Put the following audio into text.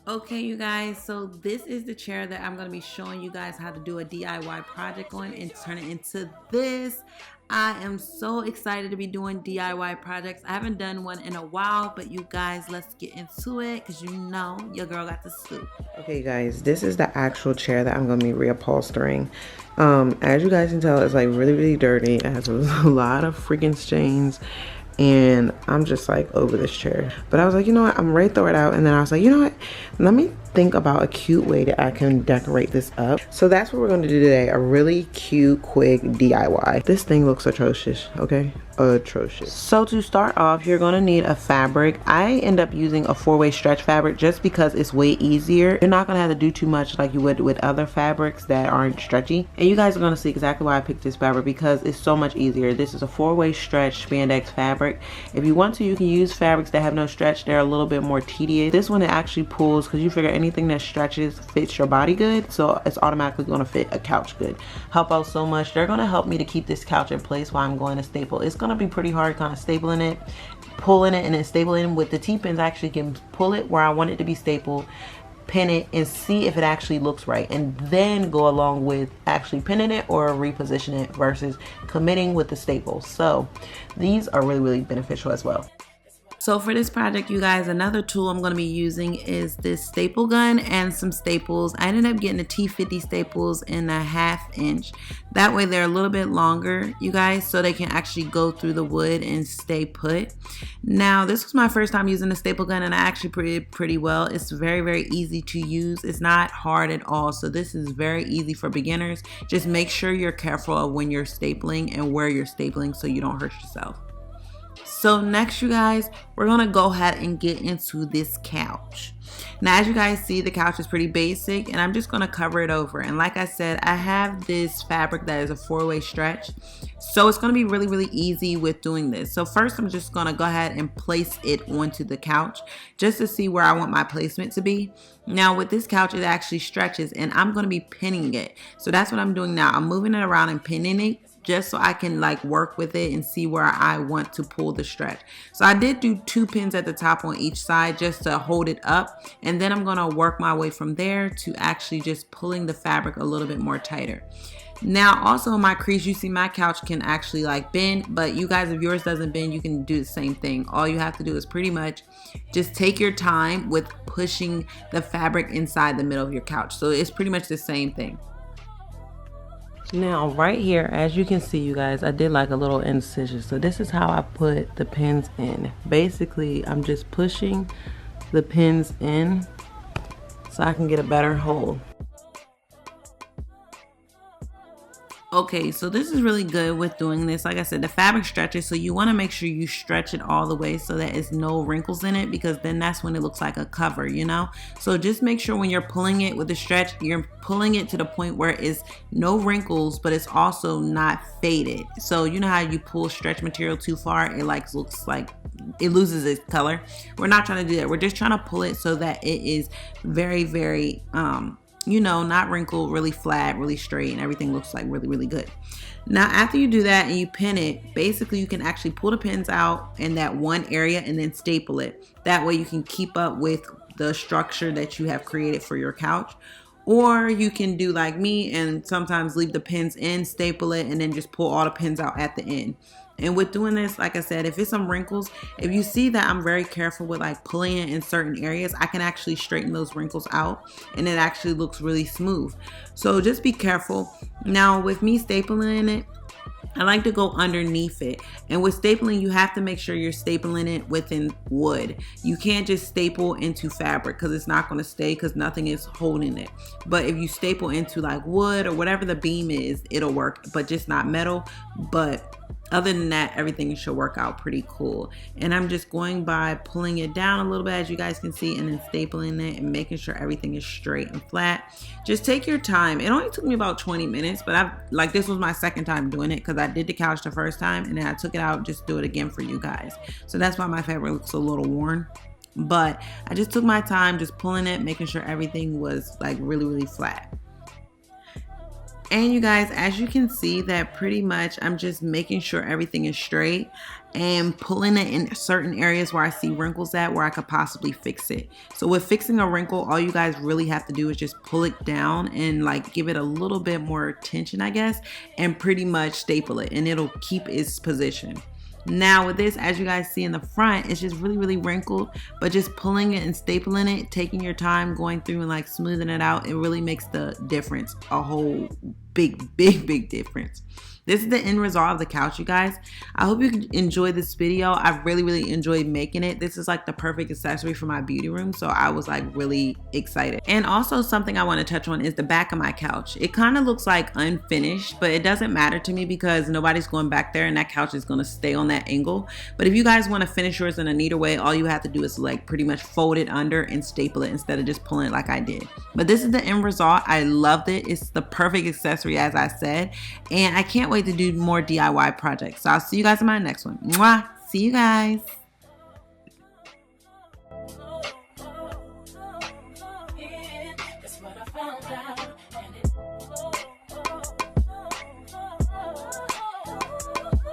Okay, you guys, so this is the chair that I'm going to be showing you guys how to do a DIY project on and turn it into this. I am so excited to be doing DIY projects. I haven't done one in a while, but you guys, let's get into it because you know your girl got the scoop. Okay, guys, this is the actual chair that I'm going to be reupholstering. As you guys can tell, it's like really, really dirty. It has a lot of freaking stains. And I'm just like over this chair. But I was like, you know what? I'm ready to throw it out. And then I was like, you know what? Let me think about a cute way that I can decorate this up. So that's what we're going to do today. A really cute, quick DIY. This thing looks atrocious, okay? Atrocious. So to start off, you're going to need a fabric. I end up using a 4-way stretch fabric just because it's way easier. You're not going to have to do too much like you would with other fabrics that aren't stretchy. And you guys are going to see exactly why I picked this fabric because it's so much easier. This is a 4-way stretch spandex fabric. If you want to, you can use fabrics that have no stretch. They're a little bit more tedious. This one, it actually pulls because you figure anything that stretches fits your body good, so it's automatically going to fit a couch good. Help out so much. They're going to help me to keep this couch in place while I'm going to staple. It's going to be pretty hard kind of stapling it, pulling it, and then stapling. With the T-pins, I actually can pull it where I want it to be stapled, pin it, and see if it actually looks right, and then go along with actually pinning it or reposition it versus committing with the staples. So these are really, really beneficial as well. So for this project, you guys, another tool I'm going to be using is this staple gun and some staples. I ended up getting the T50 staples in a 1/2 inch. That way they're a little bit longer, you guys, so they can actually go through the wood and stay put. Now, this was my first time using the staple gun and I actually pretty well. It's very, very easy to use. It's not hard at all. So this is very easy for beginners. Just make sure you're careful of when you're stapling and where you're stapling so you don't hurt yourself. So next, you guys, we're gonna go ahead and get into this couch. Now, as you guys see, the couch is pretty basic and I'm just gonna cover it over. And like I said, I have this fabric that is a 4-way stretch. So it's gonna be really, really easy with doing this. So first, I'm just gonna go ahead and place it onto the couch just to see where I want my placement to be. Now with this couch, it actually stretches and I'm gonna be pinning it. So that's what I'm doing now. I'm moving it around and pinning it, just so I can like work with it and see where I want to pull the stretch. So I did do 2 pins at the top on each side just to hold it up, and then I'm gonna work my way from there to actually just pulling the fabric a little bit more tighter. Now also in my crease, you see my couch can actually like bend, but you guys, if yours doesn't bend, you can do the same thing. All you have to do is pretty much just take your time with pushing the fabric inside the middle of your couch. So it's pretty much the same thing. Now right here, as you can see, you guys, I did like a little incision. So this is how I put the pins in. Basically, I'm just pushing the pins in so I can get a better hold. Okay, so this is really good with doing this. Like I said, the fabric stretches, so you want to make sure you stretch it all the way so that there's no wrinkles in it, because then that's when it looks like a cover, you know? So just make sure when you're pulling it with the stretch, you're pulling it to the point where it's no wrinkles, but it's also not faded. So you know how you pull stretch material too far, it like looks like it loses its color. We're not trying to do that. We're just trying to pull it so that it is very, very you know, not wrinkled, really flat, really straight, and everything looks like really, really good. Now, after you do that and you pin it, basically you can actually pull the pins out in that one area and then staple it. That way you can keep up with the structure that you have created for your couch. Or you can do like me and sometimes leave the pins in, staple it, and then just pull all the pins out at the end. And with doing this, like I said, if it's some wrinkles, if you see that I'm very careful with like pulling it in certain areas, I can actually straighten those wrinkles out and it actually looks really smooth. So just be careful. Now with me stapling it, I like to go underneath it. And with stapling, you have to make sure you're stapling it within wood. You can't just staple into fabric because it's not going to stay because nothing is holding it. But if you staple into like wood or whatever the beam is, it'll work, but just not metal. But other than that, everything should work out pretty cool. And I'm just going by pulling it down a little bit, as you guys can see, and then stapling it and making sure everything is straight and flat. Just take your time. It only took me about 20 minutes, but this was my second time doing it because I did the couch the first time and then I took it out just to do it again for you guys. So that's why my fabric looks a little worn. But I just took my time just pulling it, making sure everything was like really, really flat. And you guys, as you can see, that pretty much I'm just making sure everything is straight and pulling it in certain areas where I see wrinkles at, where I could possibly fix it. So with fixing a wrinkle, all you guys really have to do is just pull it down and like give it a little bit more tension, I guess, and pretty much staple it, and it'll keep its position. Now with this, as you guys see in the front, it's just really wrinkled, but just pulling it and stapling it, taking your time, going through and like smoothing it out, it really makes the difference, a whole big difference. This is the end result of the couch, you guys. I hope you enjoyed this video. I really enjoyed making it. This is like the perfect accessory for my beauty room, so I was like really excited. And also something I want to touch on is the back of my couch. It kind of looks like unfinished, but it doesn't matter to me because nobody's going back there and that couch is going to stay on that angle. But if you guys want to finish yours in a neater way, all you have to do is like pretty much fold it under and staple it instead of just pulling it like I did. But this is the end result. I loved it. It's the perfect accessory, as I said, and I can't wait to do more DIY projects. So I'll see you guys in my next one. Mwah! See you guys.